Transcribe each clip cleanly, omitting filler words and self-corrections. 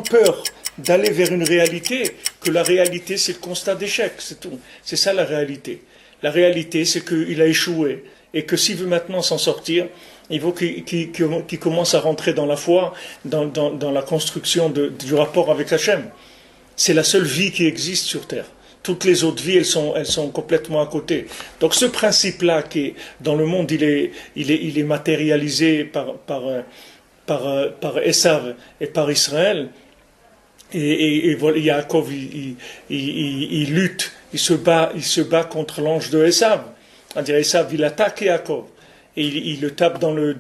peur d'aller vers une réalité, que la réalité c'est le constat d'échec, c'est tout. C'est ça la réalité. La réalité c'est qu'il a échoué et que s'il veut maintenant s'en sortir, il faut qu'il commence à rentrer dans la foi, dans la construction du rapport avec Hachem. C'est la seule vie qui existe sur Terre. Toutes les autres vies, elles sont complètement à côté. Donc ce principe-là, qui est, dans le monde, il est matérialisé par Esav et par Israël. Et voilà, Yaakov, il lutte, il se bat contre l'ange de Esav. C'est-à-dire Esav, il attaque Yaakov. Et il le tape dans le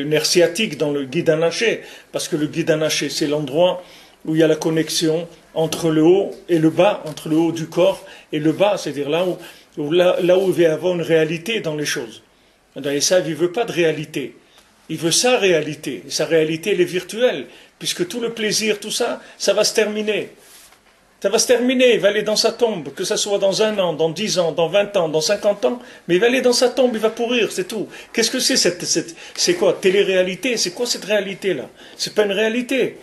nerf sciatique, dans le guide anaché. Parce que le guide anaché, c'est l'endroit où il y a la connexion entre le haut et le bas, entre le haut du corps et le bas, c'est-à-dire là où il va y avoir une réalité dans les choses. Et ça, il ne veut pas de réalité. Il veut sa réalité. Et sa réalité, elle est virtuelle, puisque tout le plaisir, tout ça, ça va se terminer. Ça va se terminer, il va aller dans sa tombe, que ça soit dans 1 an, dans 10 ans, dans 20 ans, dans 50 ans, mais il va aller dans sa tombe, il va pourrir, c'est tout. Qu'est-ce que c'est c'est quoi, télé-réalité? C'est quoi cette réalité-là? C'est pas une réalité.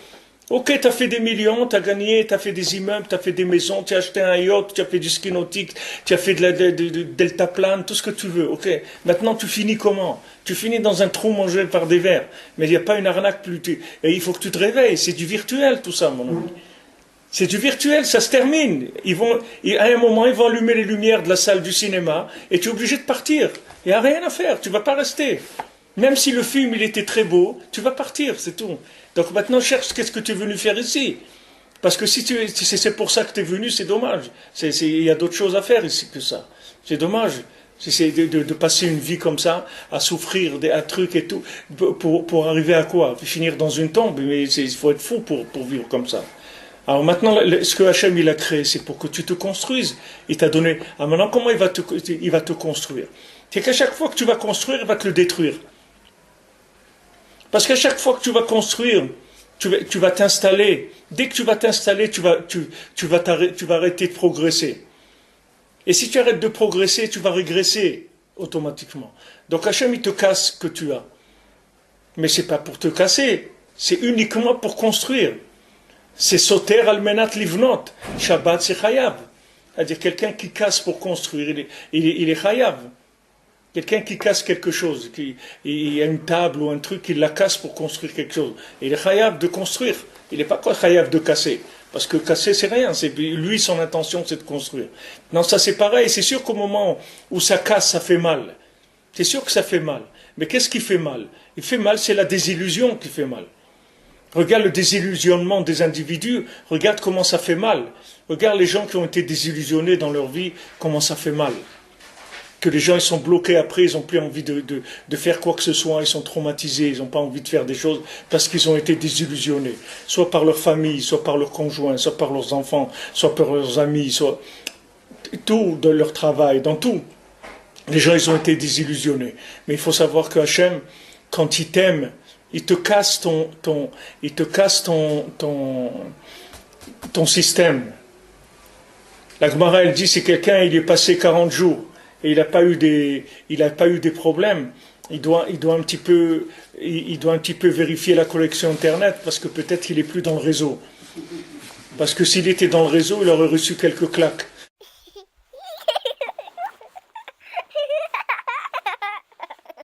Ok, tu as fait des millions, tu as gagné, tu as fait des immeubles, tu as fait des maisons, tu as acheté un yacht, tu as fait du ski nautique, tu as fait de deltaplane, tout ce que tu veux. Ok, maintenant tu finis comment? Tu finis dans un trou mangé par des vers. Mais il n'y a pas une arnaque plus. Et il faut que tu te réveilles, c'est du virtuel tout ça, mon ami. C'est du virtuel, ça se termine. À un moment, ils vont allumer les lumières de la salle du cinéma et tu es obligé de partir. Il n'y a rien à faire, tu ne vas pas rester. Même si le film il était très beau, tu vas partir, c'est tout. Donc maintenant, cherche qu'est-ce que tu es venu faire ici. Parce que si c'est pour ça que tu es venu, c'est dommage. Il y a d'autres choses à faire ici que ça. C'est dommage. C'est de passer une vie comme ça, à souffrir un truc et tout, pour arriver à quoi? Finir dans une tombe, mais il faut être fou pour vivre comme ça. Alors maintenant, ce que Hachem il a créé, c'est pour que tu te construises. Il t'a donné. Alors maintenant, comment il va te construire? C'est qu'à chaque fois que tu vas construire, il va te le détruire. Parce qu'à chaque fois que tu vas construire, tu vas t'installer. Dès que tu vas t'installer, tu vas arrêter de progresser. Et si tu arrêtes de progresser, tu vas régresser automatiquement. Donc Hachem, il te casse ce que tu as. Mais c'est pas pour te casser, c'est uniquement pour construire. C'est soter almenat livnot. Shabbat c'est chayav. C'est-à-dire quelqu'un qui casse pour construire, il est chayav. Quelqu'un qui casse quelque chose, il y a une table ou un truc, il la casse pour construire quelque chose. Il est chayav de construire. Il n'est pas quoi chayav de casser. Parce que casser, c'est rien. Lui, son intention, c'est de construire. Non, ça c'est pareil. C'est sûr qu'au moment où ça casse, ça fait mal. C'est sûr que ça fait mal. Mais qu'est-ce qui fait mal? Il fait mal, c'est la désillusion qui fait mal. Regarde le désillusionnement des individus, regarde comment ça fait mal. Regarde les gens qui ont été désillusionnés dans leur vie, comment ça fait mal. Que les gens ils sont bloqués après, ils n'ont plus envie de faire quoi que ce soit, ils sont traumatisés, ils n'ont pas envie de faire des choses parce qu'ils ont été désillusionnés. Soit par leur famille, soit par leurs conjoints, soit par leurs enfants, soit par leurs amis, soit tout de leur travail, dans tout. Les gens ils ont été désillusionnés. Mais il faut savoir que Hachem, quand il t'aime, il te casse ton système. La Gemara, elle dit, si quelqu'un il est passé 40 jours et il n'a pas eu des problèmes, il doit un petit peu vérifier la connexion Internet parce que peut-être qu'il n'est plus dans le réseau. Parce que s'il était dans le réseau, il aurait reçu quelques claques.